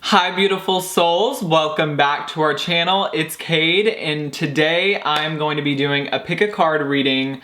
Hi beautiful souls, welcome back to our channel. It's Cade and today I'm going to be doing a pick a card reading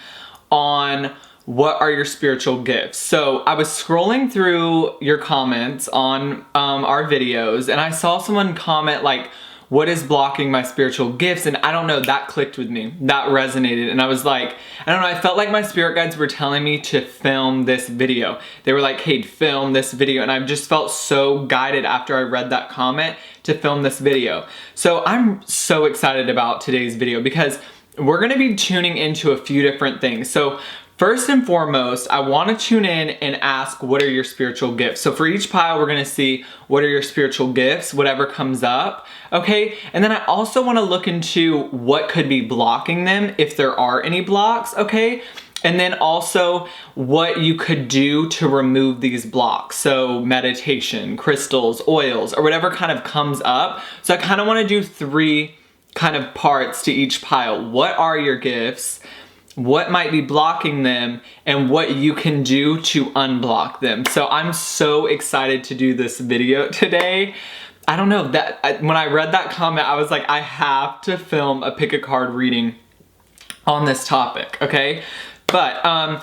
on what are your spiritual gifts. So I was scrolling through your comments on our videos and I saw someone comment like, what is blocking my spiritual gifts? And I don't know, that clicked with me, that resonated. And I was like, I don't know, I felt like my spirit guides were telling me to film this video. They were like, hey, film this video. And I just felt so guided after I read that comment to film this video. So I'm so excited about today's video because we're gonna be tuning into a few different things. So first and foremost, I want to tune in and ask, what are your spiritual gifts? So for each pile, we're going to see what are your spiritual gifts, whatever comes up, okay? And then I also want to look into what could be blocking them, if there are any blocks, okay? And then also what you could do to remove these blocks. So meditation, crystals, oils, or whatever kind of comes up. So I kind of want to do three kind of parts to each pile. What are your gifts? What might be blocking them, and what you can do to unblock them. So I'm so excited to do this video today. I don't know, when I read that comment, I was like, I have to film a pick a card reading on this topic, okay? But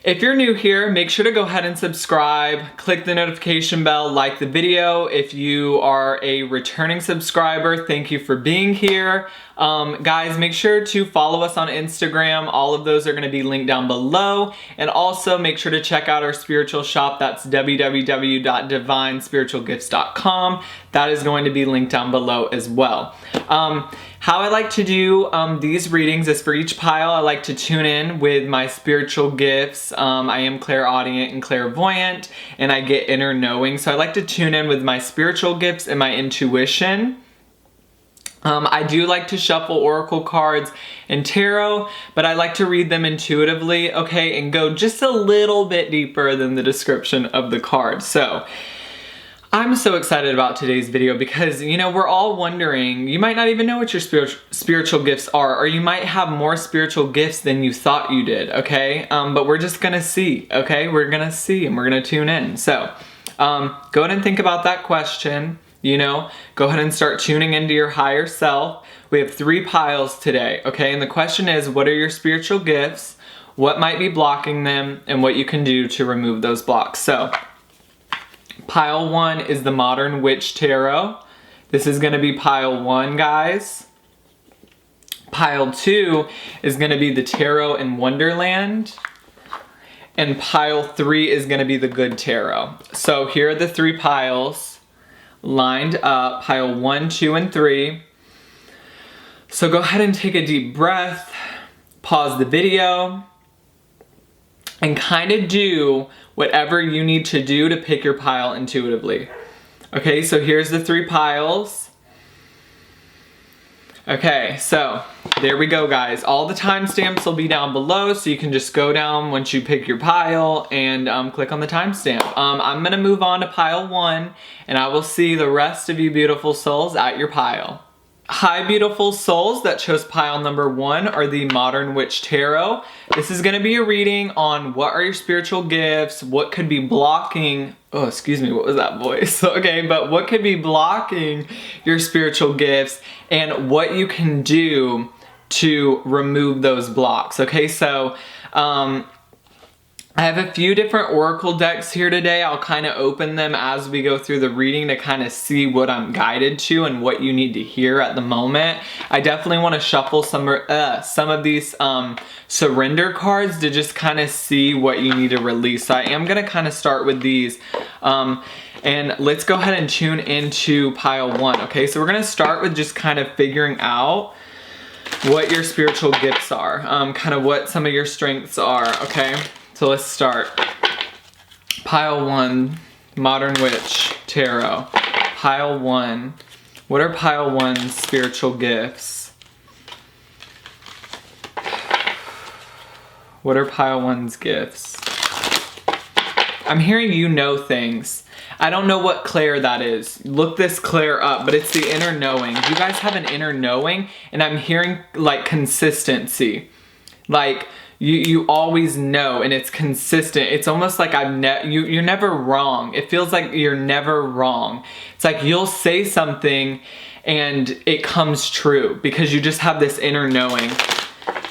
if you're new here, make sure to go ahead and subscribe, click the notification bell, like the video. If you are a returning subscriber, thank you for being here. Guys, make sure to follow us on Instagram. All of those are going to be linked down below. And also make sure to check out our spiritual shop. That's www.divinespiritualgifts.com. That is going to be linked down below as well. How I like to do these readings is for each pile, I like to tune in with my spiritual gifts. I am clairaudient and clairvoyant, and I get inner knowing. So I like to tune in with my spiritual gifts and my intuition. I do like to shuffle oracle cards and tarot, but I like to read them intuitively, okay, and go just a little bit deeper than the description of the card. So I'm so excited about today's video because, you know, we're all wondering, you might not even know what your spiritual gifts are, or you might have more spiritual gifts than you thought you did, okay? But we're just gonna see, okay? We're gonna see and we're gonna tune in. So go ahead and think about that question, you know, go ahead and start tuning into your higher self. We have three piles today, okay? And the question is, what are your spiritual gifts? What might be blocking them, and what you can do to remove those blocks? So pile 1 is the Modern Witch Tarot. This is going to be pile 1, guys. Pile 2 is going to be the Tarot in Wonderland. And pile 3 is going to be the Good Tarot. So here are the three piles lined up, pile 1, 2, and 3. So go ahead and take a deep breath, pause the video, and kind of do whatever you need to do to pick your pile intuitively. Okay, so here's the three piles. Okay, so there we go, guys. All the timestamps will be down below, so you can just go down once you pick your pile and click on the timestamp. I'm gonna move on to pile 1, and I will see the rest of you beautiful souls at your pile. Hi beautiful souls that chose pile number 1 are the Modern Witch Tarot. This is going to be a reading on what are your spiritual gifts, what could be blocking, oh excuse me, what was that voice? Okay, but what could be blocking your spiritual gifts and what you can do to remove those blocks. Okay, so I have a few different oracle decks here today. I'll kind of open them as we go through the reading to kind of see what I'm guided to and what you need to hear at the moment. I definitely want to shuffle some of these surrender cards to just kind of see what you need to release. So I am going to kind of start with these. And let's go ahead and tune into pile 1. Okay, so we're going to start with just kind of figuring out what your spiritual gifts are, kind of what some of your strengths are, okay? So let's start. Pile 1, Modern Witch Tarot. Pile 1. What are pile 1's spiritual gifts? What are pile 1's gifts? I'm hearing you know things. I don't know what clair that is. Look this clair up, but it's the inner knowing. You guys have an inner knowing, and I'm hearing like consistency. Like You always know, and it's consistent. It's almost like you're never wrong. It feels like you're never wrong. It's like you'll say something and it comes true because you just have this inner knowing.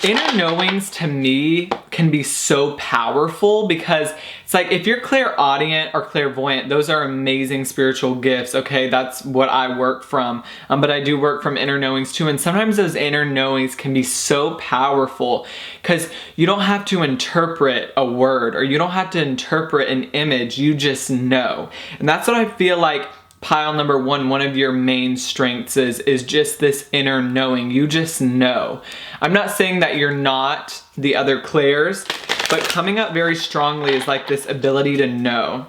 Inner knowings to me can be so powerful because it's like if you're clairaudient or clairvoyant, those are amazing spiritual gifts, okay? That's what I work from, but I do work from inner knowings too, and sometimes those inner knowings can be so powerful because you don't have to interpret a word or you don't have to interpret an image, you just know. And that's what I feel like pile number one of your main strengths is just this inner knowing. You just know. I'm not saying that you're not the other clairs, but coming up very strongly is like this ability to know.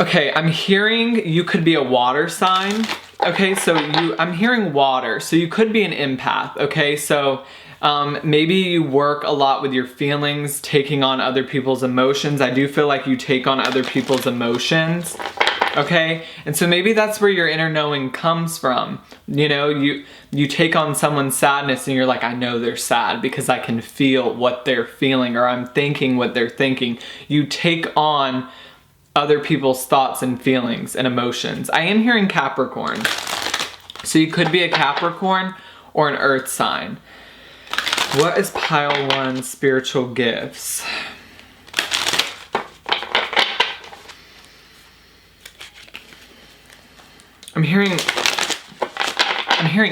Okay, I'm hearing you could be a water sign. Okay, so I'm hearing water, so you could be an empath. Okay, so maybe you work a lot with your feelings, taking on other people's emotions. I do feel like you take on other people's emotions, okay? And so maybe that's where your inner knowing comes from. You know, you take on someone's sadness and you're like, I know they're sad because I can feel what they're feeling, or I'm thinking what they're thinking. You take on other people's thoughts and feelings and emotions. I am hearing Capricorn. So you could be a Capricorn or an earth sign. What is pile one spiritual gifts? I'm hearing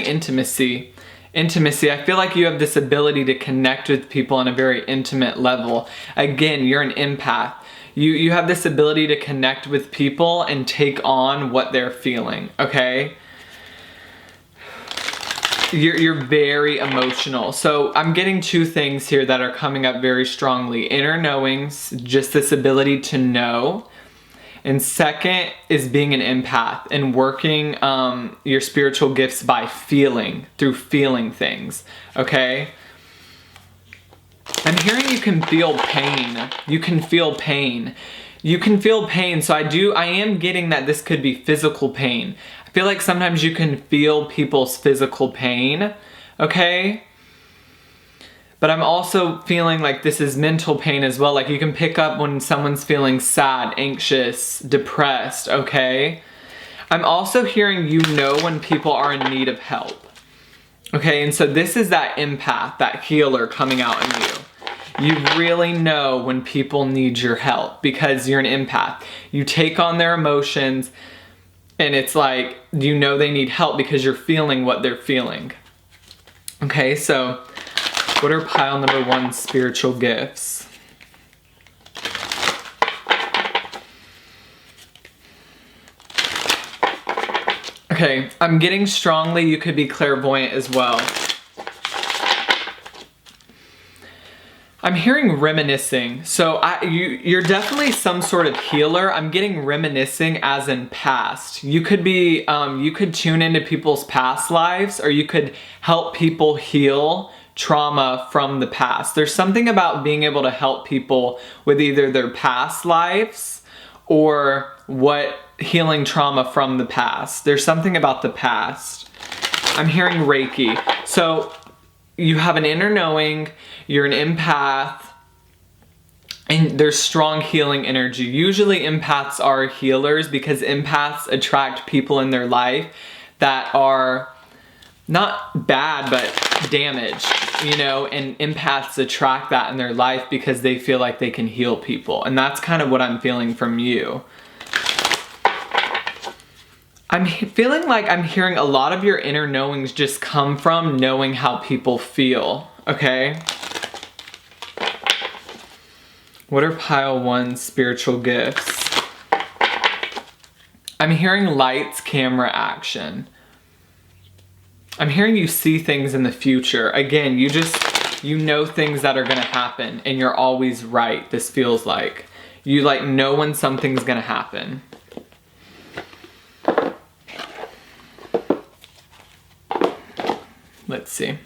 intimacy. Intimacy. I feel like you have this ability to connect with people on a very intimate level. Again, you're an empath. You have this ability to connect with people and take on what they're feeling, okay? You're very emotional. So I'm getting two things here that are coming up very strongly. Inner knowings, just this ability to know. And second is being an empath and working your spiritual gifts by feeling, through feeling things, okay? I'm hearing you can feel pain. You can feel pain. You can feel pain. So I am getting that this could be physical pain. I feel like sometimes you can feel people's physical pain, okay? But I'm also feeling like this is mental pain as well. Like you can pick up when someone's feeling sad, anxious, depressed, okay? I'm also hearing you know when people are in need of help. Okay, and so this is that empath, that healer coming out in you. You really know when people need your help because you're an empath. You take on their emotions and it's like, you know they need help because you're feeling what they're feeling. Okay, so what are pile number one spiritual gifts? Okay, I'm getting strongly you could be clairvoyant as well. I'm hearing reminiscing. So you're definitely some sort of healer. I'm getting reminiscing as in past. You could be, you could tune into people's past lives, or you could help people heal trauma from the past. There's something about being able to help people with either their past lives or healing trauma from the past. There's something about the past. I'm hearing Reiki. So you have an inner knowing, you're an empath, and there's strong healing energy. Usually empaths are healers because empaths attract people in their life that are not bad, but damaged, you know, and empaths attract that in their life because they feel like they can heal people. And that's kind of what I'm feeling from you. I'm feeling like I'm hearing a lot of your inner knowings just come from knowing how people feel, okay? What are pile one spiritual gifts? I'm hearing lights, camera, action. I'm hearing you see things in the future. Again, you know things that are gonna happen and you're always right, this feels like. You like know when something's gonna happen. Let's see.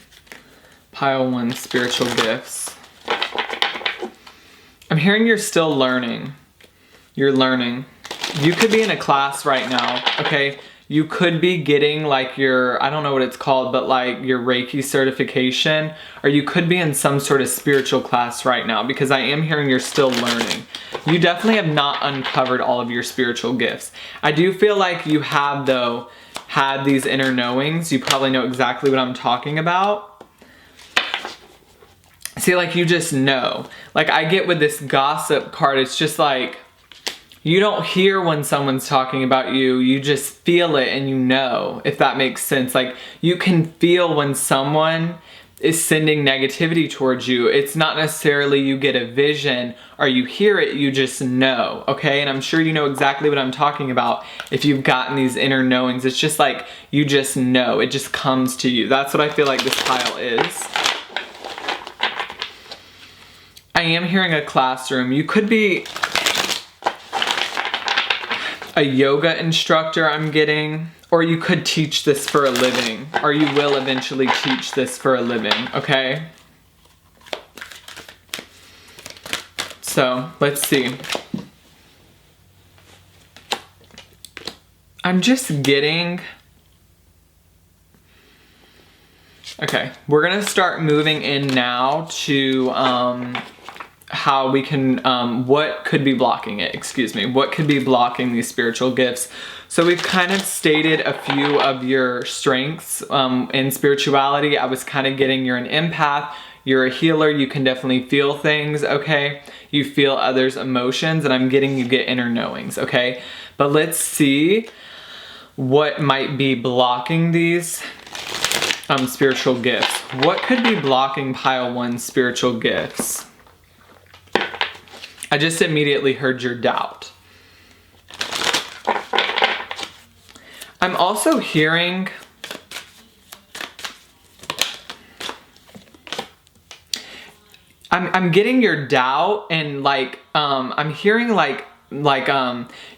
Pile one spiritual gifts. I'm hearing you're still learning. You're learning. you could be in a class right now, okay? You could be getting like your, I don't know what it's called, but like your Reiki certification, or you could be in some sort of spiritual class right now, because I am hearing you're still learning. You definitely have not uncovered all of your spiritual gifts. I do feel like you have, though, had these inner knowings. You probably know exactly what I'm talking about. See, like you just know. Like I get with this gossip card, it's just like, you don't hear when someone's talking about you, you just feel it and you know, if that makes sense. Like you can feel when someone is sending negativity towards you. It's not necessarily you get a vision or you hear it, you just know, okay? And I'm sure you know exactly what I'm talking about if you've gotten these inner knowings. It's just like you just know, it just comes to you. That's what I feel like this pile is. I am hearing a classroom. You could be a yoga instructor, I'm getting, or you could teach this for a living, or you will eventually teach this for a living, okay? So, let's see. I'm just getting... Okay, we're gonna start moving in now to how we can, what could be blocking it, excuse me, what could be blocking these spiritual gifts. So we've kind of stated a few of your strengths in spirituality. I was kind of getting you're an empath, you're a healer, you can definitely feel things, okay? You feel others' emotions, and I'm getting you get inner knowings, okay? But let's see what might be blocking these spiritual gifts. What could be blocking pile 1 spiritual gifts? I just immediately heard your doubt. I'm also hearing I'm getting your doubt, and like I'm hearing like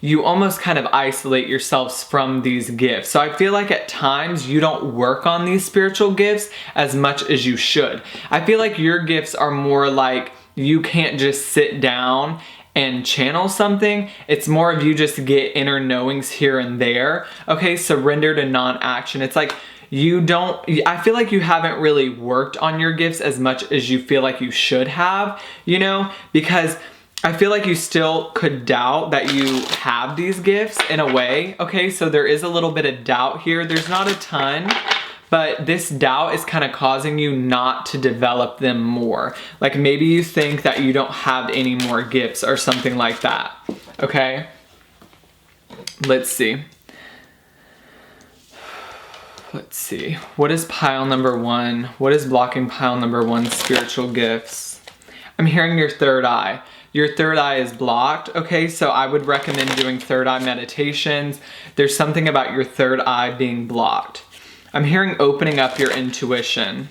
you almost kind of isolate yourselves from these gifts. So I feel like at times you don't work on these spiritual gifts as much as you should. I feel like your gifts are more like you can't just sit down and channel something. It's more of you just get inner knowings here and there. Okay, surrender to non-action. It's like you don't, I feel like you haven't really worked on your gifts as much as you feel like you should have, you know, because I feel like you still could doubt that you have these gifts in a way. Okay, so there is a little bit of doubt here. There's not a ton, but this doubt is kind of causing you not to develop them more. Like maybe you think that you don't have any more gifts or something like that. Okay? Let's see. Let's see. What is pile number 1? What is blocking pile number 1 spiritual gifts? I'm hearing your third eye. Your third eye is blocked, okay? So I would recommend doing third eye meditations. There's something about your third eye being blocked. I'm hearing opening up your intuition.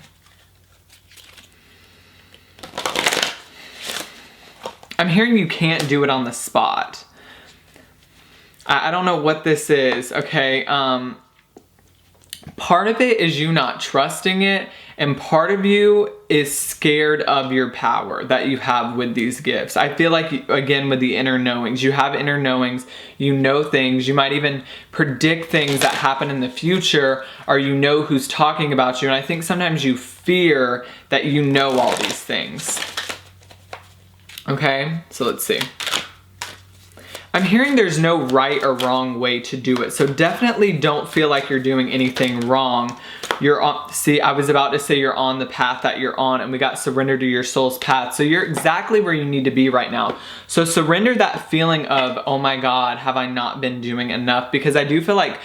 I'm hearing you can't do it on the spot. I don't know what this is, okay? Part of it is you not trusting it, and part of you is scared of your power that you have with these gifts. I feel like, again, with the inner knowings, you have inner knowings, you know things, you might even predict things that happen in the future, or you know who's talking about you, and I think sometimes you fear that you know all these things. Okay, so let's see. I'm hearing there's no right or wrong way to do it. So definitely don't feel like you're doing anything wrong. You're on, see, I was about to say you're on the path that you're on, and we got surrender to your soul's path. So you're exactly where you need to be right now. So surrender that feeling of, oh my God, have I not been doing enough? Because I do feel like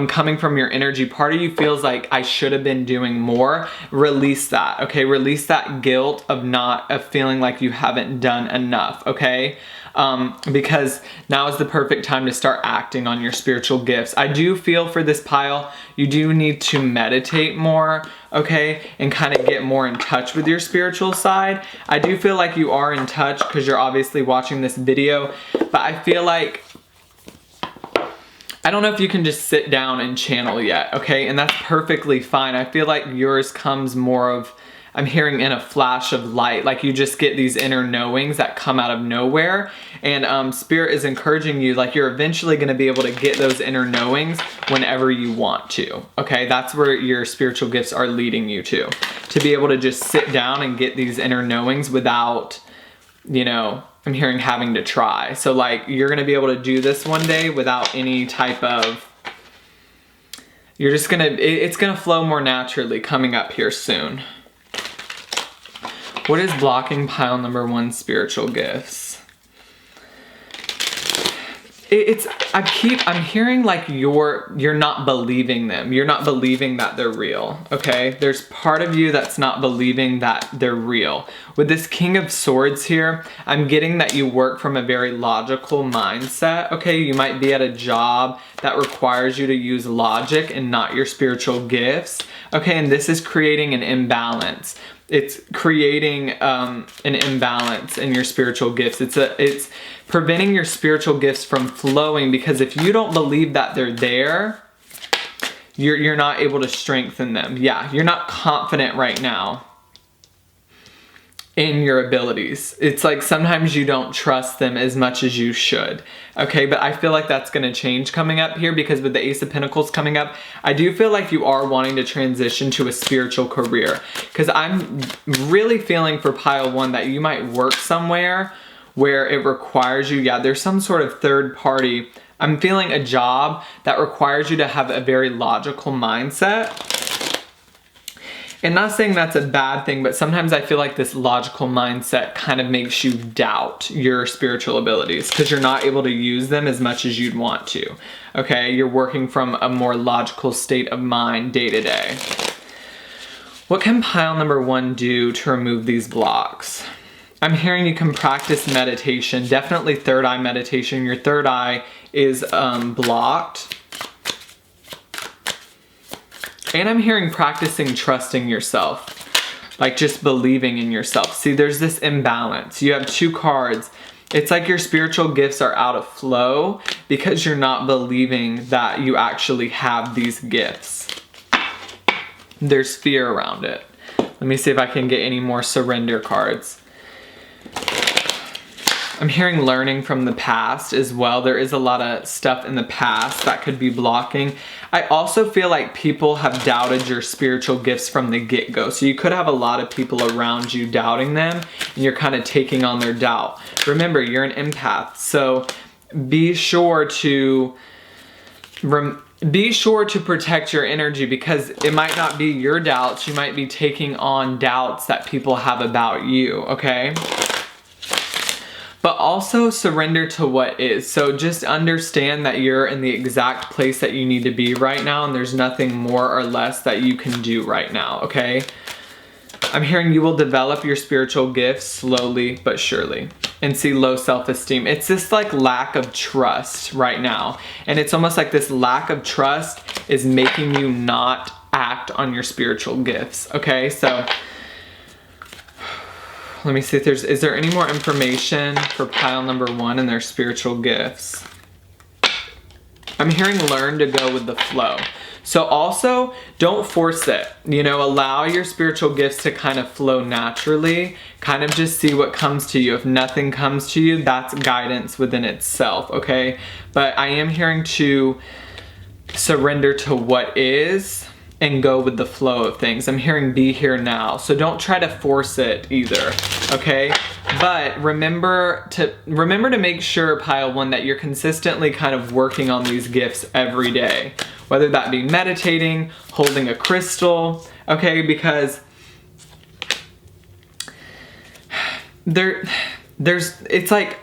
coming from your energy, part of you feels like I should have been doing more. Release that, okay? Release that guilt of feeling like you haven't done enough, okay? Because now is the perfect time to start acting on your spiritual gifts. I do feel for this pile, you do need to meditate more, okay? And kind of get more in touch with your spiritual side. I do feel like you are in touch because you're obviously watching this video, but I feel like, I don't know if you can just sit down and channel yet, okay? And that's perfectly fine. I feel like yours comes more of I'm hearing in a flash of light, like you just get these inner knowings that come out of nowhere. And Spirit is encouraging you, like you're eventually going to be able to get those inner knowings whenever you want to. Okay, that's where your spiritual gifts are leading you to be able to just sit down and get these inner knowings without, you know, I'm hearing having to try. So like you're going to be able to do this one day without any type of, you're just going to, it's going to flow more naturally coming up here soon. What is blocking pile number 1 spiritual gifts? I'm hearing like you're not believing them. You're not believing that they're real, okay? There's part of you that's not believing that they're real. With this King of Swords here, I'm getting that you work from a very logical mindset, okay? You might be at a job that requires you to use logic and not your spiritual gifts, okay? And this is creating an imbalance. It's creating an imbalance in your spiritual gifts. It's preventing your spiritual gifts from flowing, because if you don't believe that they're there, you're not able to strengthen them. Yeah, you're not confident right now in your abilities. It's like sometimes you don't trust them as much as you should. Okay, but I feel like that's going to change coming up here, because with the Ace of Pentacles coming up, I do feel like you are wanting to transition to a spiritual career, because I'm really feeling for pile 1 that you might work somewhere where it requires you, yeah, there's some sort of third party. I'm feeling a job that requires you to have a very logical mindset. And not saying that's a bad thing, but sometimes I feel like this logical mindset kind of makes you doubt your spiritual abilities, because you're not able to use them as much as you'd want to. Okay, you're working from a more logical state of mind day to day. What can pile number 1 do to remove these blocks? I'm hearing you can practice meditation, definitely third eye meditation. Your third eye is blocked. And I'm hearing practicing trusting yourself, like just believing in yourself. See, there's this imbalance. You have 2 cards. It's like your spiritual gifts are out of flow because you're not believing that you actually have these gifts. There's fear around it. Let me see if I can get any more surrender cards. I'm hearing learning from the past as well. There is a lot of stuff in the past that could be blocking. I also feel like people have doubted your spiritual gifts from the get-go. So you could have a lot of people around you doubting them, and you're kind of taking on their doubt. Remember, you're an empath, so be sure to protect your energy, because it might not be your doubts. You might be taking on doubts that people have about you, okay? But also surrender to what is. So just understand that you're in the exact place that you need to be right now, and there's nothing more or less that you can do right now, okay? I'm hearing you will develop your spiritual gifts slowly but surely. And see, low self-esteem. It's this like lack of trust right now. And it's almost like this lack of trust is making you not act on your spiritual gifts, okay? So let me see if is there any more information for pile number 1 and their spiritual gifts? I'm hearing learn to go with the flow. So also, don't force it. You know, allow your spiritual gifts to kind of flow naturally. Kind of just see what comes to you. If nothing comes to you, that's guidance within itself, okay? But I am hearing to surrender to what is and go with the flow of things. I'm hearing be here now. So don't try to force it either, okay? But remember to make sure, pile 1, that you're consistently kind of working on these gifts every day. Whether that be meditating, holding a crystal, okay? Because it's like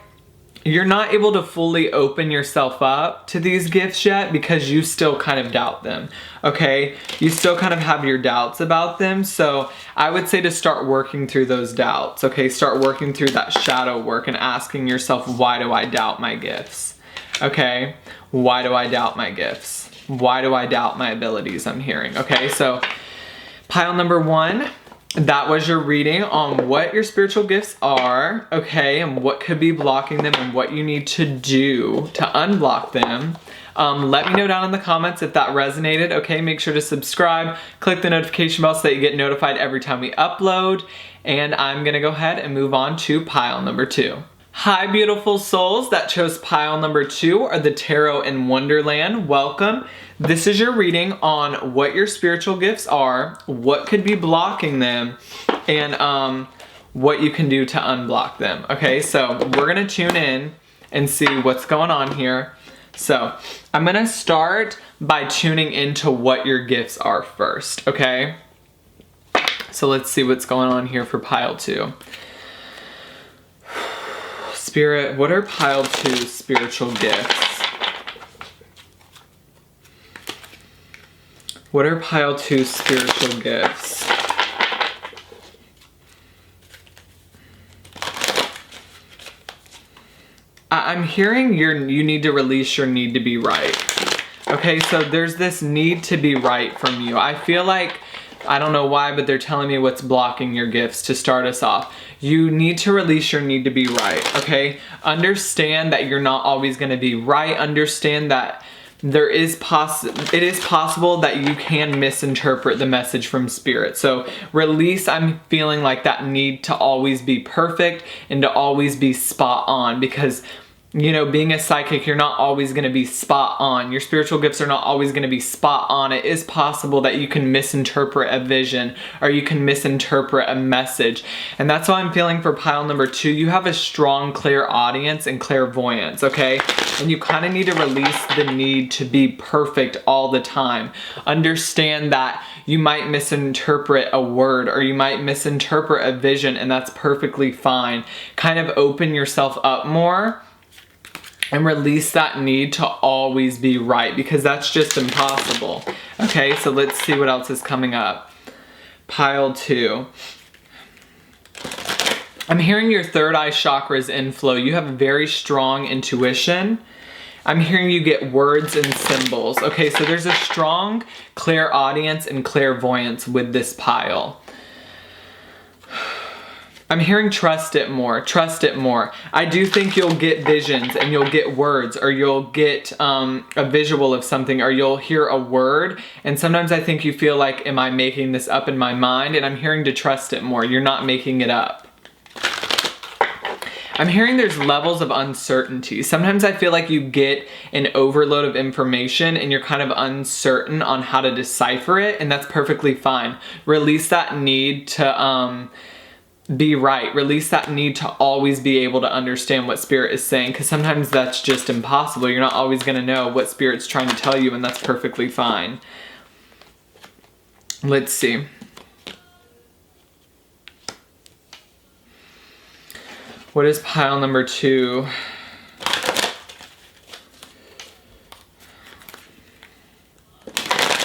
you're not able to fully open yourself up to these gifts yet because you still kind of doubt them, okay? You still kind of have your doubts about them. So I would say to start working through those doubts, okay? Start working through that shadow work and asking yourself, why do I doubt my gifts? Okay? Why do I doubt my gifts? Why do I doubt my abilities? I'm hearing, okay? So pile number 1, that was your reading on what your spiritual gifts are, okay, and what could be blocking them and what you need to do to unblock them. Let me know down in the comments if that resonated, okay? Make sure to subscribe, click the notification bell so that you get notified every time we upload, and I'm gonna go ahead and move on to pile number 2. Hi, beautiful souls that chose pile number 2 are the Tarot in Wonderland. Welcome. This is your reading on what your spiritual gifts are, what could be blocking them, and what you can do to unblock them. Okay, so we're gonna tune in and see what's going on here. So I'm gonna start by tuning into what your gifts are first, okay? So let's see what's going on here for pile 2. Spirit, what are pile 2's spiritual gifts? What are pile 2's spiritual gifts? I'm hearing you need to release your need to be right. Okay, so there's this need to be right from you. I feel like, I don't know why, but they're telling me what's blocking your gifts to start us off. You need to release your need to be right, okay? Understand that you're not always gonna be right. Understand that it is possible that you can misinterpret the message from Spirit. So release, I'm feeling like that need to always be perfect and to always be spot on, because you know, being a psychic, you're not always going to be spot on. Your spiritual gifts are not always going to be spot on. It is possible that you can misinterpret a vision or you can misinterpret a message. And that's why I'm feeling for pile number 2. You have a strong, clear audience and clairvoyance, okay? And you kind of need to release the need to be perfect all the time. Understand that you might misinterpret a word or you might misinterpret a vision, and that's perfectly fine. Kind of open yourself up more and release that need to always be right, because that's just impossible. Okay, so let's see what else is coming up. Pile 2. I'm hearing your third eye chakra's inflow. You have a very strong intuition. I'm hearing you get words and symbols. Okay, so there's a strong clairaudience and clairvoyance with this pile. I'm hearing trust it more, trust it more. I do think you'll get visions and you'll get words, or you'll get a visual of something, or you'll hear a word. And sometimes I think you feel like, am I making this up in my mind? And I'm hearing to trust it more. You're not making it up. I'm hearing there's levels of uncertainty. Sometimes I feel like you get an overload of information and you're kind of uncertain on how to decipher it, and that's perfectly fine. Release that need to be right. Release that need to always be able to understand what Spirit is saying, because sometimes that's just impossible. You're not always going to know what Spirit's trying to tell you, and that's perfectly fine. Let's see. What is pile number 2?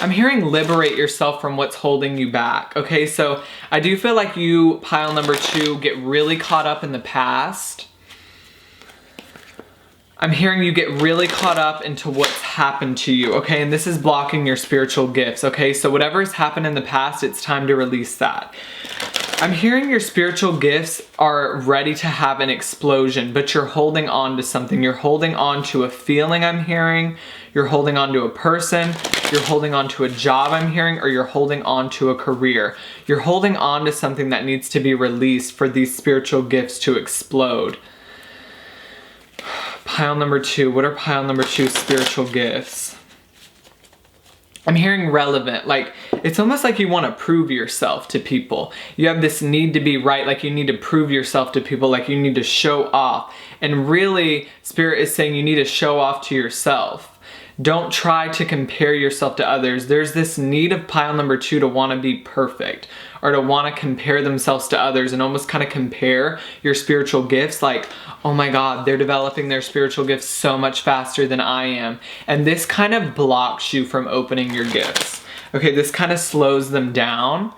I'm hearing liberate yourself from what's holding you back. Okay, so I do feel like you, pile number 2, get really caught up in the past. I'm hearing you get really caught up into what's happened to you, okay? And this is blocking your spiritual gifts, okay? So whatever has happened in the past, it's time to release that. I'm hearing your spiritual gifts are ready to have an explosion, but you're holding on to something. You're holding on to a feeling, I'm hearing. You're holding on to a person. You're holding on to a job, I'm hearing, or you're holding on to a career. You're holding on to something that needs to be released for these spiritual gifts to explode. Pile number 2. What are pile number 2's spiritual gifts? I'm hearing relevant. Like, it's almost like you want to prove yourself to people. You have this need to be right, like you need to prove yourself to people, like you need to show off. And really, Spirit is saying you need to show off to yourself. Don't try to compare yourself to others. There's this need of pile number 2 to want to be perfect, or to want to compare themselves to others and almost kind of compare your spiritual gifts, like, oh my God, they're developing their spiritual gifts so much faster than I am. And this kind of blocks you from opening your gifts. Okay, this kind of slows them down.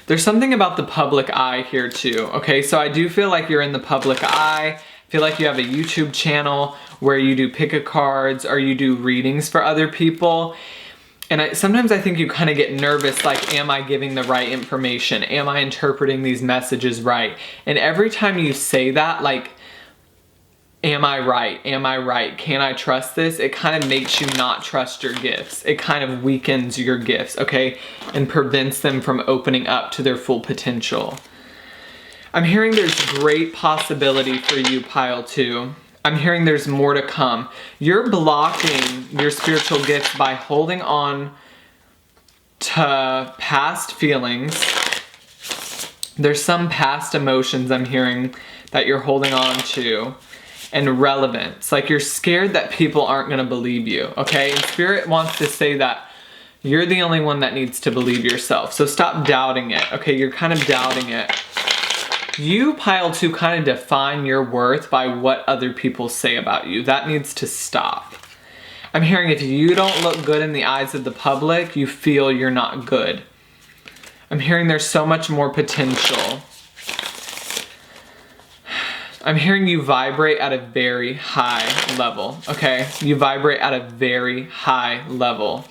There's something about the public eye here too, okay? So I do feel like you're in the public eye. feel like you have a YouTube channel where you do pick a cards or you do readings for other people. And sometimes I think you kind of get nervous, like, am I giving the right information? Am I interpreting these messages right? And every time you say that, like, am I right? Am I right? Can I trust this? It kind of makes you not trust your gifts. It kind of weakens your gifts, okay? And prevents them from opening up to their full potential. I'm hearing there's great possibility for you, pile 2. I'm hearing there's more to come. You're blocking your spiritual gifts by holding on to past feelings. There's some past emotions I'm hearing that you're holding on to. And relevance. Like, you're scared that people aren't going to believe you, okay? And Spirit wants to say that you're the only one that needs to believe yourself. So stop doubting it, okay? You're kind of doubting it. You, pile 2, kind of define your worth by what other people say about you. That needs to stop. I'm hearing if you don't look good in the eyes of the public, you feel you're not good. I'm hearing there's so much more potential. I'm hearing you vibrate at a very high level, okay? You vibrate at a very high level.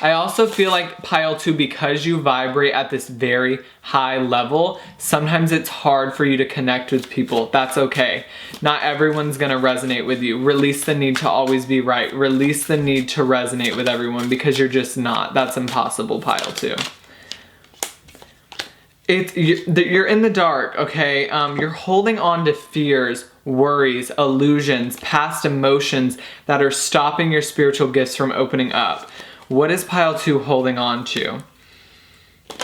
I also feel like, pile 2, because you vibrate at this very high level, sometimes it's hard for you to connect with people. That's okay. Not everyone's gonna resonate with you. Release the need to always be right. Release the need to resonate with everyone, because you're just not. That's impossible, pile 2. You're in the dark, okay? You're holding on to fears, worries, illusions, past emotions that are stopping your spiritual gifts from opening up. What is pile 2 holding on to?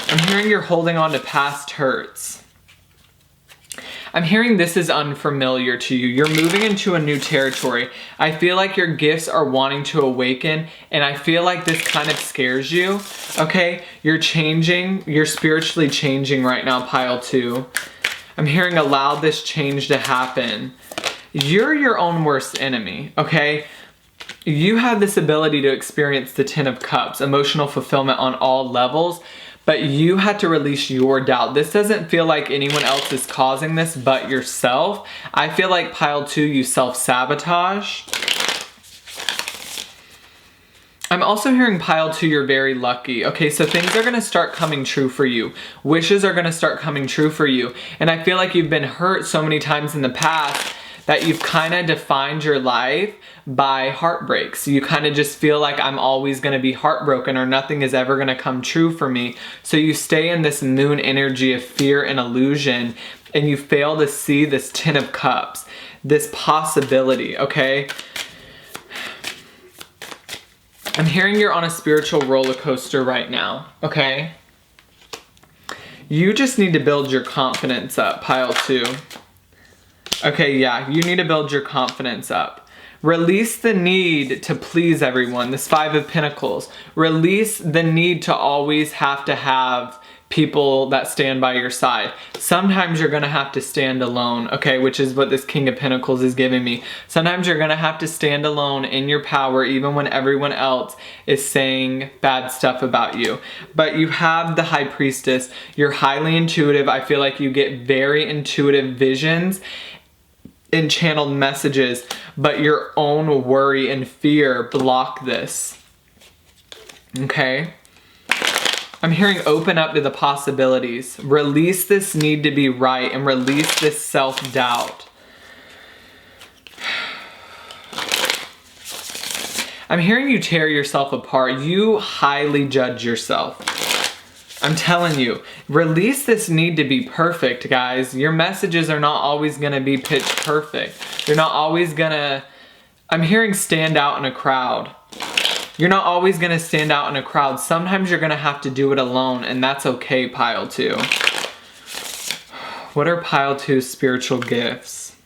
I'm hearing you're holding on to past hurts. I'm hearing this is unfamiliar to you. You're moving into a new territory. I feel like your gifts are wanting to awaken, and I feel like this kind of scares you, okay? You're changing, you're spiritually changing right now, pile 2. I'm hearing allow this change to happen. You're your own worst enemy, okay? You have this ability to experience the 10 of Cups, emotional fulfillment on all levels, but you had to release your doubt. This doesn't feel like anyone else is causing this but yourself. I feel like, pile 2, you self-sabotage. I'm also hearing, pile 2, you're very lucky. Okay, so things are gonna start coming true for you. Wishes are gonna start coming true for you. And I feel like you've been hurt so many times in the past that you've kind of defined your life by heartbreaks. You kind of just feel like, I'm always going to be heartbroken, or nothing is ever going to come true for me. So you stay in this moon energy of fear and illusion, and you fail to see this 10 of Cups, this possibility, okay? I'm hearing you're on a spiritual roller coaster right now, okay? You just need to build your confidence up, pile 2. Okay, yeah, you need to build your confidence up. Release the need to please everyone, this 5 of Pentacles. Release the need to always have to have people that stand by your side. Sometimes you're gonna have to stand alone, okay, which is what this King of Pentacles is giving me. Sometimes you're gonna have to stand alone in your power, even when everyone else is saying bad stuff about you. But you have the High Priestess. You're highly intuitive. I feel like you get very intuitive visions and channeled messages, but your own worry and fear block this, okay? I'm hearing open up to the possibilities. Release this need to be right and release this self-doubt. I'm hearing you tear yourself apart. You highly judge yourself. I'm telling you, release this need to be perfect, guys. Your messages are not always gonna be pitch perfect. They're not always gonna, I'm hearing stand out in a crowd. You're not always gonna stand out in a crowd. Sometimes you're gonna have to do it alone, and that's okay, pile 2. What are pile 2's spiritual gifts?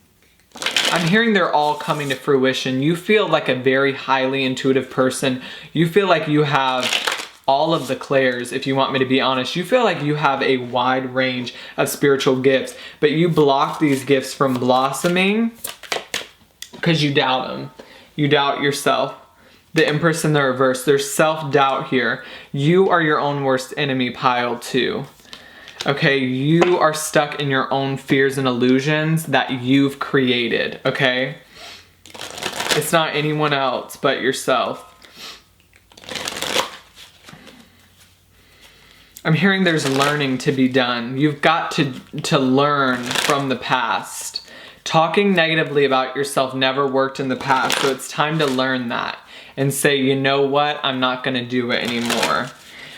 I'm hearing they're all coming to fruition. You feel like a very highly intuitive person. You feel like you have all of the clairs, if you want me to be honest. You feel like you have a wide range of spiritual gifts, but you block these gifts from blossoming because you doubt them. You doubt yourself. The Empress in the reverse. There's self-doubt here. You are your own worst enemy, pile 2. Okay, you are stuck in your own fears and illusions that you've created, okay? It's not anyone else but yourself. I'm hearing there's learning to be done. You've got to learn from the past. Talking negatively about yourself never worked in the past, so it's time to learn that and say, you know what, I'm not gonna do it anymore.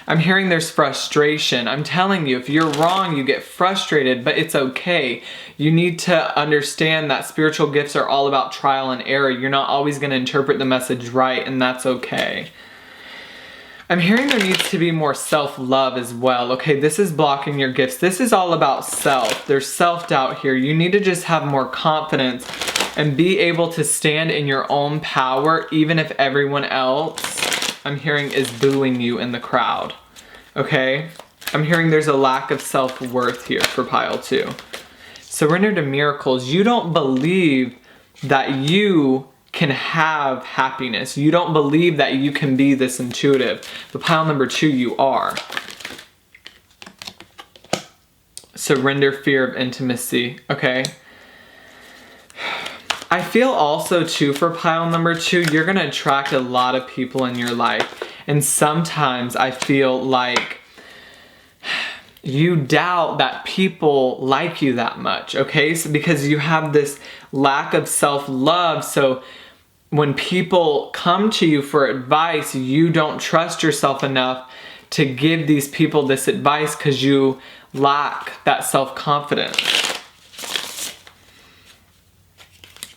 I'm hearing there's frustration. I'm telling you, if you're wrong, you get frustrated, but it's okay. You need to understand that spiritual gifts are all about trial and error. You're not always gonna interpret the message right, and that's okay. I'm hearing there needs to be more self-love as well. Okay, this is blocking your gifts. This is all about self. There's self-doubt here. You need to just have more confidence and be able to stand in your own power even if everyone else, I'm hearing, is booing you in the crowd. Okay? I'm hearing there's a lack of self-worth here for pile 2. Surrender to miracles. You don't believe that you can have happiness. You don't believe that you can be this intuitive. But pile number 2, you are. Surrender fear of intimacy, okay? I feel also too for pile number 2, you're gonna attract a lot of people in your life. And sometimes I feel like you doubt that people like you that much, okay? So because you have this lack of self-love, so when people come to you for advice, you don't trust yourself enough to give these people this advice because you lack that self-confidence.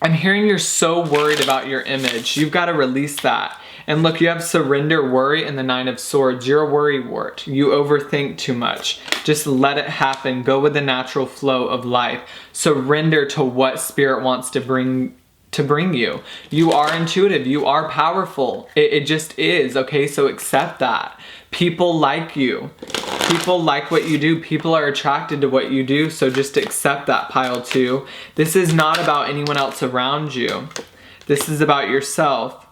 I'm hearing you're so worried about your image. You've got to release that. And look, you have surrender, worry, and the 9 of Swords. You're a worrywart. You overthink too much. Just let it happen. Go with the natural flow of life. Surrender to what Spirit wants to bring you. You are intuitive. You are powerful. It just is, okay? So accept that. People like you. People like what you do. People are attracted to what you do, so just accept that, pile 2. This is not about anyone else around you. This is about yourself.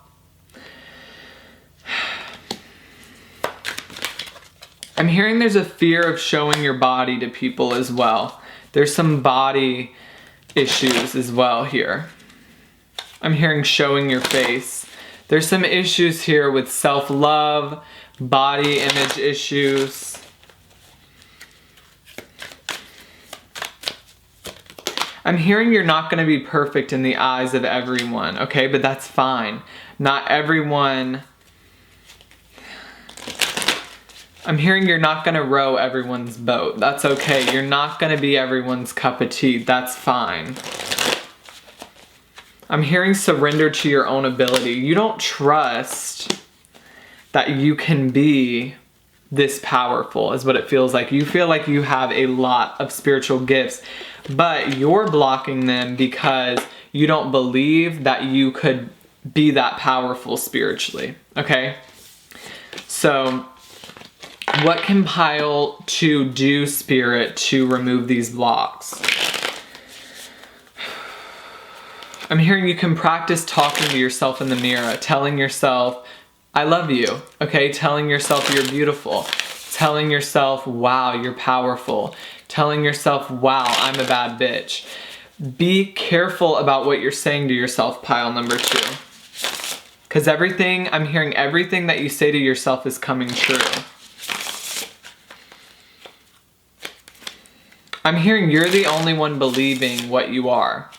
I'm hearing there's a fear of showing your body to people as well. There's some body issues as well here. I'm hearing showing your face. There's some issues here with self-love, body image issues. I'm hearing you're not going to be perfect in the eyes of everyone, okay? But that's fine. Not everyone. I'm hearing you're not going to row everyone's boat. That's okay. You're not going to be everyone's cup of tea. That's fine. I'm hearing surrender to your own ability. You don't trust that you can be this powerful, is what it feels like. You feel like you have a lot of spiritual gifts, but you're blocking them because you don't believe that you could be that powerful spiritually, okay? So what can pile 2 do, Spirit, to remove these blocks? I'm hearing you can practice talking to yourself in the mirror, telling yourself, I love you, okay? Telling yourself you're beautiful. Telling yourself, wow, you're powerful. Telling yourself, wow, I'm a bad bitch. Be careful about what you're saying to yourself, pile number 2. Because I'm hearing everything that you say to yourself is coming true. I'm hearing you're the only one believing what you are.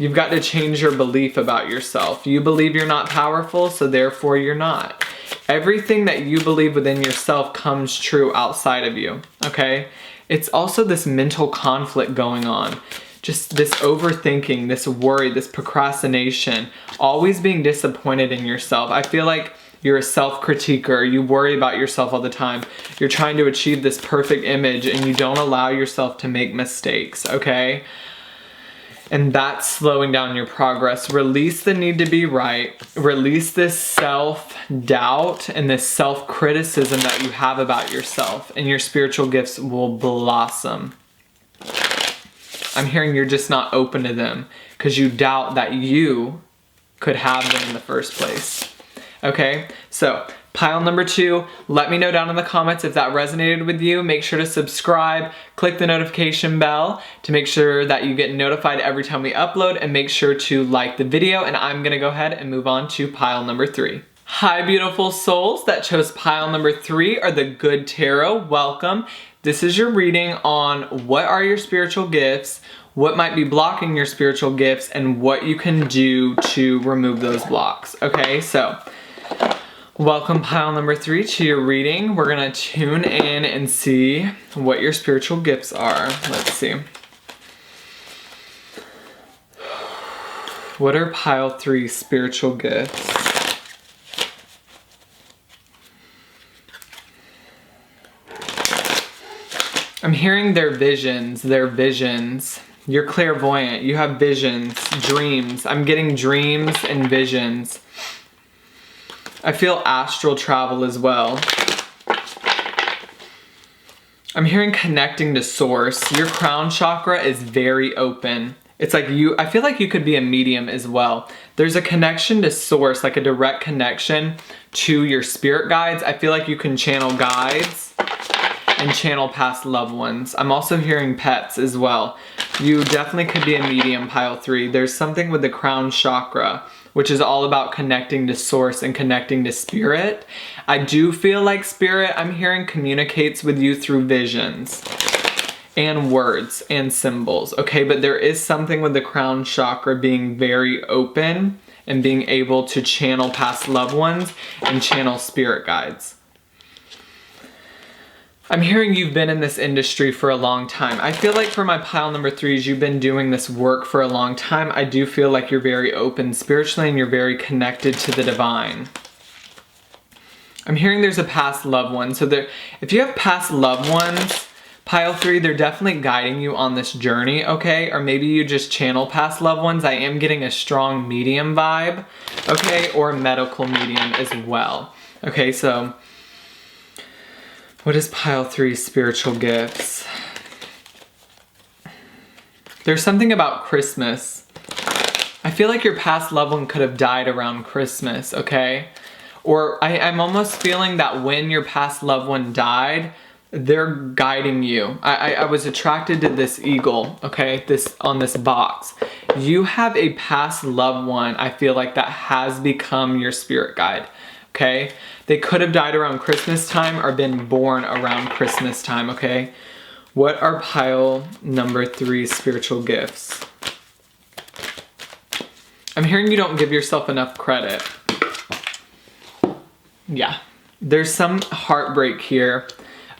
You've got to change your belief about yourself. You believe you're not powerful, so therefore you're not. Everything that you believe within yourself comes true outside of you, okay? It's also this mental conflict going on. Just this overthinking, this worry, this procrastination, always being disappointed in yourself. I feel like you're a self-critiquer. You worry about yourself all the time. You're trying to achieve this perfect image and you don't allow yourself to make mistakes, okay? And that's slowing down your progress. Release the need to be right. Release this self-doubt and this self-criticism that you have about yourself, and your spiritual gifts will blossom. I'm hearing you're just not open to them because you doubt that you could have them in the first place. Okay, so Pile number 2, let me know down in the comments if that resonated with you. Make sure to subscribe, click the notification bell to make sure that you get notified every time we upload, and make sure to like the video. And I'm gonna go ahead and move on to pile number 3. Hi, beautiful souls that chose pile number 3 or the Good Tarot. Welcome. This is your reading on what are your spiritual gifts, what might be blocking your spiritual gifts, and what you can do to remove those blocks. Okay, so welcome pile number 3 to your reading. We're gonna tune in and see what your spiritual gifts are. Let's see. What are pile 3 spiritual gifts? I'm hearing their visions. You're clairvoyant, you have visions, dreams. I'm getting dreams and visions. I feel astral travel as well. I'm hearing connecting to source. Your crown chakra is very open. It's like I feel like you could be a medium as well. There's a connection to source, like a direct connection to your spirit guides. I feel like you can channel guides and channel past loved ones. I'm also hearing pets as well. You definitely could be a medium, pile 3. There's something with the crown chakra, which is all about connecting to source and connecting to spirit. I do feel like spirit, I'm hearing, communicates with you through visions and words and symbols, okay? But there is something with the crown chakra being very open and being able to channel past loved ones and channel spirit guides. I'm hearing you've been in this industry for a long time. I feel like for my pile number 3s, you've been doing this work for a long time. I do feel like you're very open spiritually and you're very connected to the divine. I'm hearing there's a past loved one. So if you have past loved ones, pile 3, they're definitely guiding you on this journey, okay? Or maybe you just channel past loved ones. I am getting a strong medium vibe, okay? Or medical medium as well. Okay, so what is pile 3 spiritual gifts? There's something about Christmas. I feel like your past loved one could have died around Christmas, okay? Or I'm almost feeling that when your past loved one died, they're guiding you. I was attracted to this eagle, okay? On this box. You have a past loved one, I feel like, that has become your spirit guide. Okay, they could have died around Christmas time or been born around Christmas time, okay? What are pile number 3 spiritual gifts? I'm hearing you don't give yourself enough credit. Yeah, there's some heartbreak here,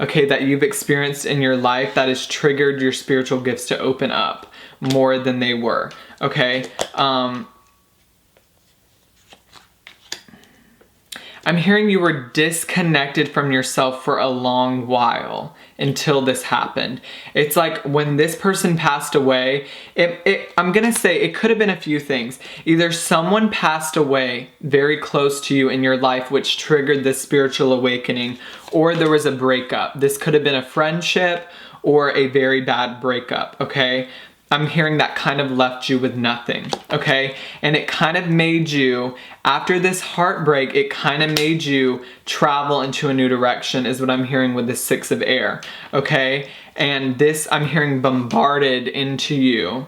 okay, that you've experienced in your life that has triggered your spiritual gifts to open up more than they were, okay? I'm hearing you were disconnected from yourself for a long while until this happened. It's like when this person passed away, I'm gonna say it could have been a few things. Either someone passed away very close to you in your life, which triggered this spiritual awakening, or there was a breakup. This could have been a friendship or a very bad breakup, okay? I'm hearing that kind of left you with nothing, okay? And it kind of made you, after this heartbreak, it kind of made you travel into a new direction, is what I'm hearing with the 6 of air, okay? And this, I'm hearing bombarded into you.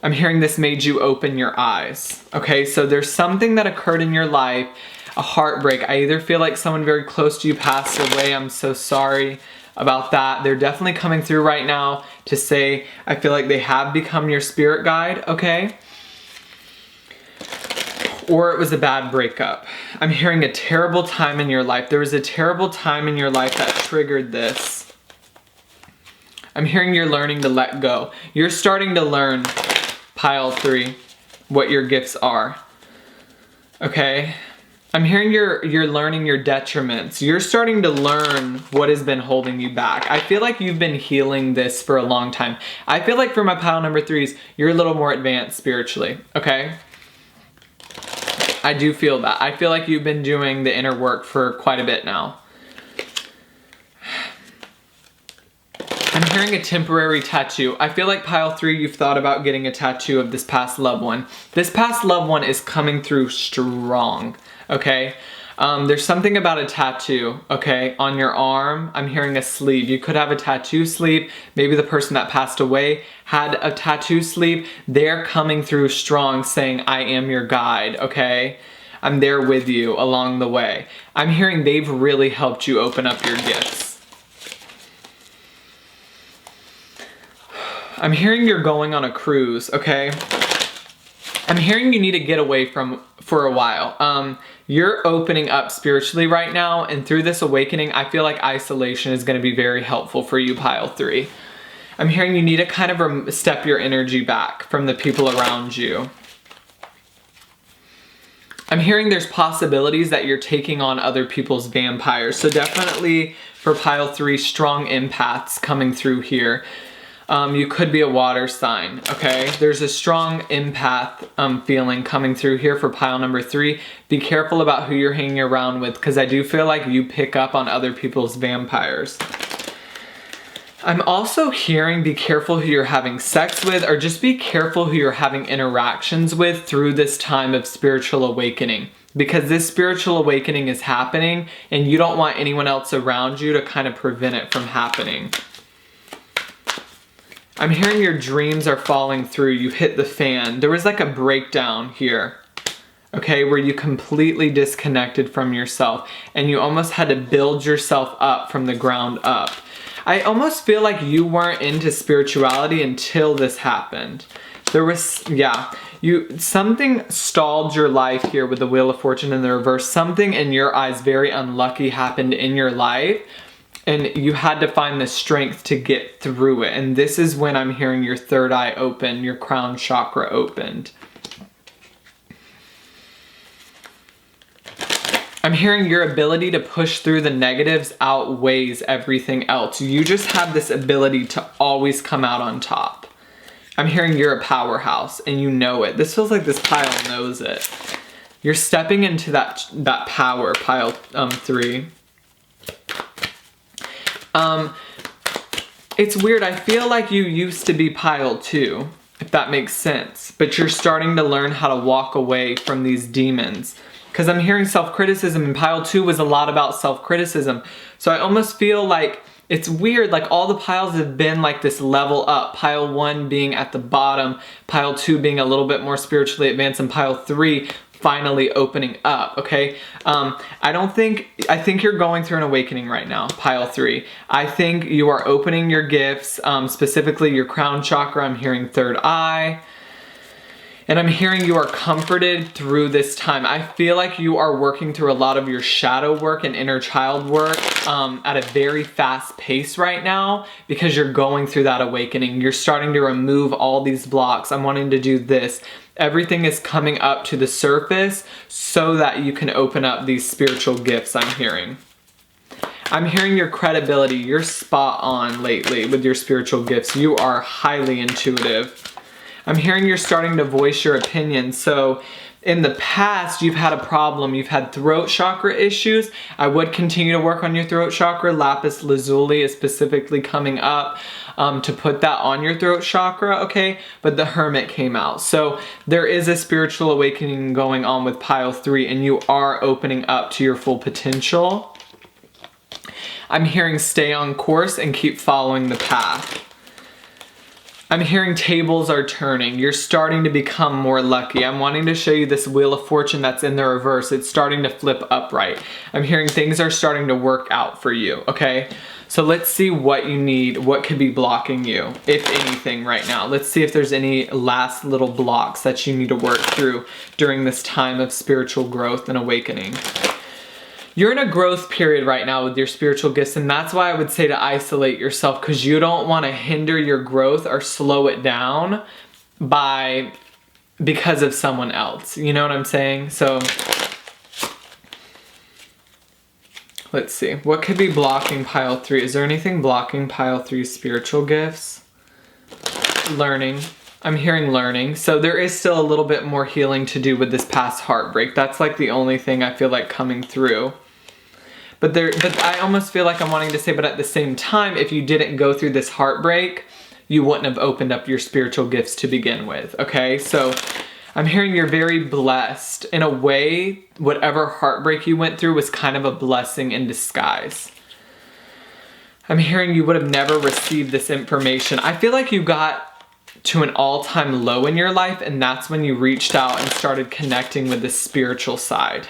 I'm hearing this made you open your eyes, okay? So there's something that occurred in your life, a heartbreak. I either feel like someone very close to you passed away. I'm so sorry about that. They're definitely coming through right now to say, I feel like they have become your spirit guide, okay? Or it was a bad breakup. I'm hearing a terrible time in your life. There was a terrible time in your life that triggered this. I'm hearing you're learning to let go. You're starting to learn, pile 3, what your gifts are, okay? I'm hearing you're learning your detriments. You're starting to learn what has been holding you back. I feel like you've been healing this for a long time. I feel like for my pile number 3s, you're a little more advanced spiritually, okay? I do feel that. I feel like you've been doing the inner work for quite a bit now. I'm hearing a temporary tattoo. I feel like pile 3, you've thought about getting a tattoo of this past loved one. This past loved one is coming through strong, okay? There's something about a tattoo, okay, on your arm. I'm hearing a sleeve. You could have a tattoo sleeve. Maybe the person that passed away had a tattoo sleeve. They're coming through strong saying, I am your guide, okay? I'm there with you along the way. I'm hearing they've really helped you open up your gifts. I'm hearing you're going on a cruise, okay? I'm hearing you need to get away for a while. You're opening up spiritually right now, and through this awakening, I feel like isolation is going to be very helpful for you, pile 3. I'm hearing you need to kind of step your energy back from the people around you. I'm hearing there's possibilities that you're taking on other people's vampires. So definitely for pile 3, strong empaths coming through here. You could be a water sign, okay? There's a strong empath feeling coming through here for pile number 3. Be careful about who you're hanging around with, because I do feel like you pick up on other people's vampires. I'm also hearing be careful who you're having sex with, or just be careful who you're having interactions with through this time of spiritual awakening. Because this spiritual awakening is happening, and you don't want anyone else around you to kind of prevent it from happening. I'm hearing your dreams are falling through. You hit the fan. There was like a breakdown here, okay, where you completely disconnected from yourself and you almost had to build yourself up from the ground up. I almost feel like you weren't into spirituality until this happened. There was, something stalled your life here with the Wheel of Fortune in the reverse. Something in your eyes very unlucky happened in your life. And you had to find the strength to get through it. And this is when I'm hearing your third eye open, your crown chakra opened. I'm hearing your ability to push through the negatives outweighs everything else. You just have this ability to always come out on top. I'm hearing you're a powerhouse and you know it. This feels like this pile knows it. You're stepping into that power, pile 3. It's weird. I feel like you used to be pile 2, if that makes sense. But you're starting to learn how to walk away from these demons. Because I'm hearing self-criticism, and pile 2 was a lot about self-criticism. So I almost feel like it's weird, like all the piles have been like this level up. Pile 1 being at the bottom, pile 2 being a little bit more spiritually advanced, and pile 3 finally opening up, okay? I think you're going through an awakening right now, pile 3. I think you are opening your gifts, specifically your crown chakra. I'm hearing third eye. And I'm hearing you are comforted through this time. I feel like you are working through a lot of your shadow work and inner child work at a very fast pace right now because you're going through that awakening. You're starting to remove all these blocks. I'm wanting to do this. Everything is coming up to the surface so that you can open up these spiritual gifts, I'm hearing. I'm hearing your credibility. You're spot on lately with your spiritual gifts. You are highly intuitive. I'm hearing you're starting to voice your opinion. So in the past, you've had a problem. You've had throat chakra issues. I would continue to work on your throat chakra. Lapis lazuli is specifically coming up to put that on your throat chakra, okay? But the Hermit came out. So there is a spiritual awakening going on with pile 3, and you are opening up to your full potential. I'm hearing stay on course and keep following the path. I'm hearing tables are turning. You're starting to become more lucky. I'm wanting to show you this Wheel of Fortune that's in the reverse. It's starting to flip upright. I'm hearing things are starting to work out for you, okay? So let's see what you need, what could be blocking you, if anything right now. Let's see if there's any last little blocks that you need to work through during this time of spiritual growth and awakening. You're in a growth period right now with your spiritual gifts, and that's why I would say to isolate yourself, because you don't want to hinder your growth or slow it down because of someone else. You know what I'm saying? So let's see. What could be blocking pile 3? Is there anything blocking pile 3's spiritual gifts? Learning. I'm hearing learning. So there is still a little bit more healing to do with this past heartbreak. That's like the only thing I feel like coming through. But I almost feel like I'm wanting to say, but at the same time, if you didn't go through this heartbreak, you wouldn't have opened up your spiritual gifts to begin with, okay? So I'm hearing you're very blessed. In a way, whatever heartbreak you went through was kind of a blessing in disguise. I'm hearing you would have never received this information. I feel like you got to an all-time low in your life, and that's when you reached out and started connecting with the spiritual side.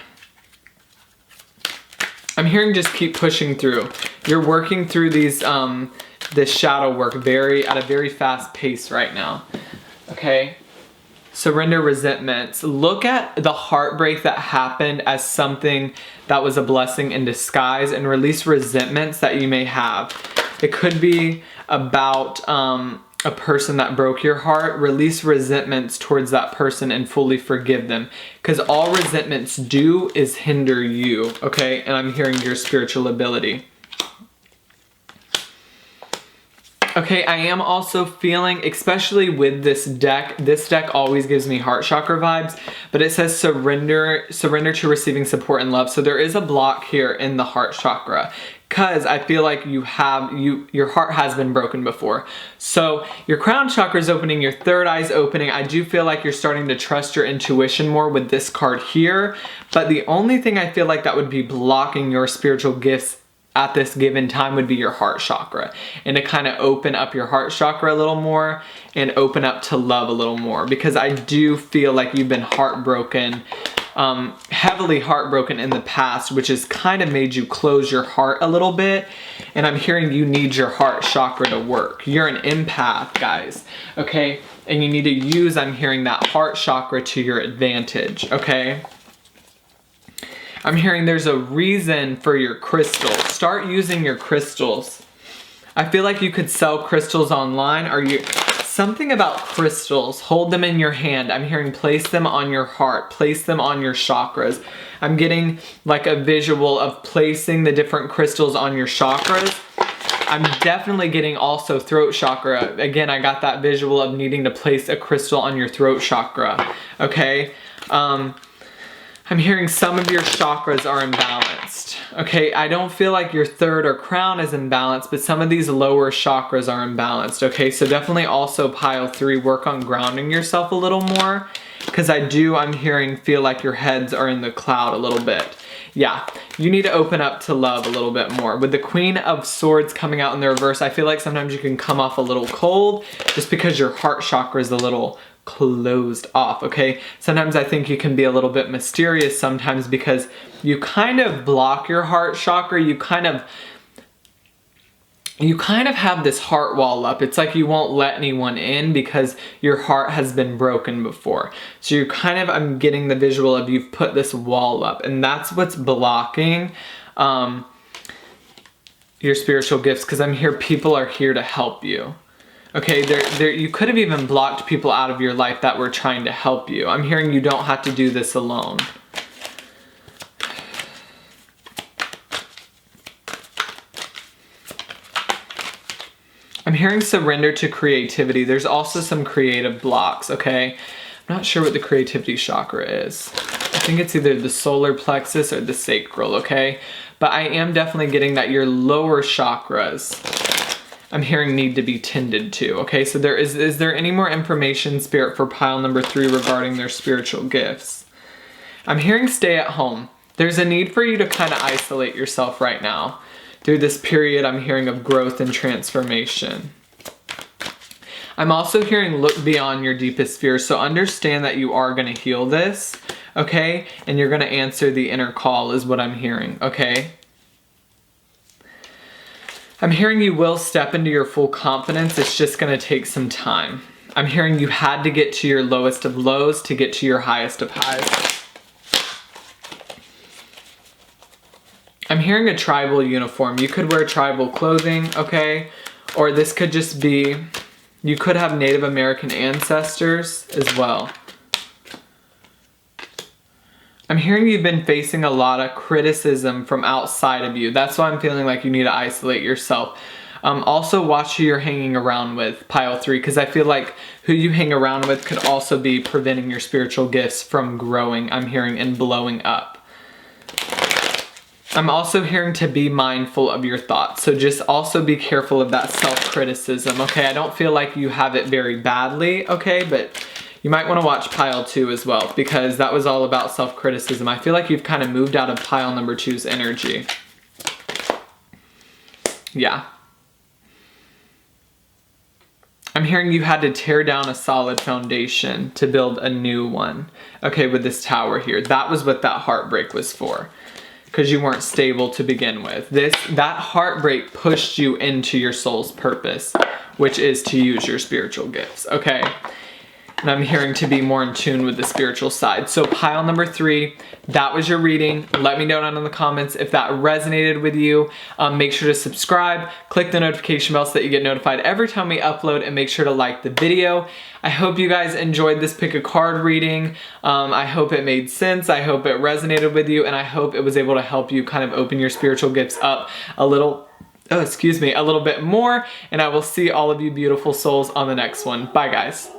I'm hearing just keep pushing through. You're working through these this shadow work at a very fast pace right now. Okay? Surrender resentments. Look at the heartbreak that happened as something that was a blessing in disguise, and release resentments that you may have. It could be about a person that broke your heart. Release resentments towards that person and fully forgive them, because all resentments do is hinder you, okay? And I'm hearing your spiritual ability. Okay, I am also feeling, especially with this deck always gives me heart chakra vibes, but it says surrender to receiving support and love. So there is a block here in the heart chakra, because I feel like your heart has been broken before. So your crown chakra is opening, your third eye is opening. I do feel like you're starting to trust your intuition more with this card here, but the only thing I feel like that would be blocking your spiritual gifts at this given time would be your heart chakra, and to kind of open up your heart chakra a little more and open up to love a little more, because I do feel like you've been heartbroken, heavily heartbroken in the past, which has kind of made you close your heart a little bit. And I'm hearing you need your heart chakra to work. You're an empath, guys, okay? And you need to use, I'm hearing, that heart chakra to your advantage, okay? I'm hearing there's a reason for your crystals. Start using your crystals. I feel like you could sell crystals online, or something about crystals. Hold them in your hand. I'm hearing place them on your heart, place them on your chakras. I'm getting like a visual of placing the different crystals on your chakras. I'm definitely getting also throat chakra. Again, I got that visual of needing to place a crystal on your throat chakra, okay? I'm hearing some of your chakras are imbalanced, okay? I don't feel like your third or crown is imbalanced, but some of these lower chakras are imbalanced, okay? So definitely also pile 3, work on grounding yourself a little more, because I'm hearing, feel like your heads are in the cloud a little bit. Yeah, you need to open up to love a little bit more. With the Queen of Swords coming out in the reverse, I feel like sometimes you can come off a little cold just because your heart chakra is a little closed off, okay? Sometimes I think you can be a little bit mysterious sometimes because you kind of block your heart chakra. You kind of have this heart wall up. It's like you won't let anyone in because your heart has been broken before. So you're kind of, I'm getting the visual of you've put this wall up, and that's what's blocking your spiritual gifts, because I'm here, people are here to help you. Okay, you could have even blocked people out of your life that were trying to help you. I'm hearing you don't have to do this alone. I'm hearing surrender to creativity. There's also some creative blocks, okay? I'm not sure what the creativity chakra is. I think it's either the solar plexus or the sacral, okay? But I am definitely getting that your lower chakras, I'm hearing, need to be tended to, okay? So is there any more information, Spirit, for pile number 3 regarding their spiritual gifts? I'm hearing stay at home. There's a need for you to kind of isolate yourself right now. Through this period, I'm hearing of growth and transformation. I'm also hearing look beyond your deepest fears. So understand that you are going to heal this, okay? And you're going to answer the inner call is what I'm hearing, okay? I'm hearing you will step into your full confidence. It's just going to take some time. I'm hearing you had to get to your lowest of lows to get to your highest of highs. I'm hearing a tribal uniform. You could wear tribal clothing, okay? Or this could just be, you could have Native American ancestors as well. I'm hearing you've been facing a lot of criticism from outside of you. That's why I'm feeling like you need to isolate yourself. Also watch who you're hanging around with, pile 3, because I feel like who you hang around with could also be preventing your spiritual gifts from growing, I'm hearing, and blowing up. I'm also hearing to be mindful of your thoughts. So just also be careful of that self-criticism, okay? I don't feel like you have it very badly, okay? But You might want to watch pile 2 as well, because that was all about self-criticism. I feel like you've kind of moved out of pile number 2's energy. Yeah. I'm hearing you had to tear down a solid foundation to build a new one. Okay, with this tower here. That was what that heartbreak was for. Because you weren't stable to begin with. That heartbreak pushed you into your soul's purpose, which is to use your spiritual gifts, okay? And I'm hearing to be more in tune with the spiritual side. So pile number 3, that was your reading. Let me know down in the comments if that resonated with you. Make sure to subscribe, click the notification bell so that you get notified every time we upload, and make sure to like the video. I hope you guys enjoyed this pick a card reading. I hope it made sense. I hope it resonated with you, and I hope it was able to help you kind of open your spiritual gifts up a little bit more. And I will see all of you beautiful souls on the next one. Bye guys.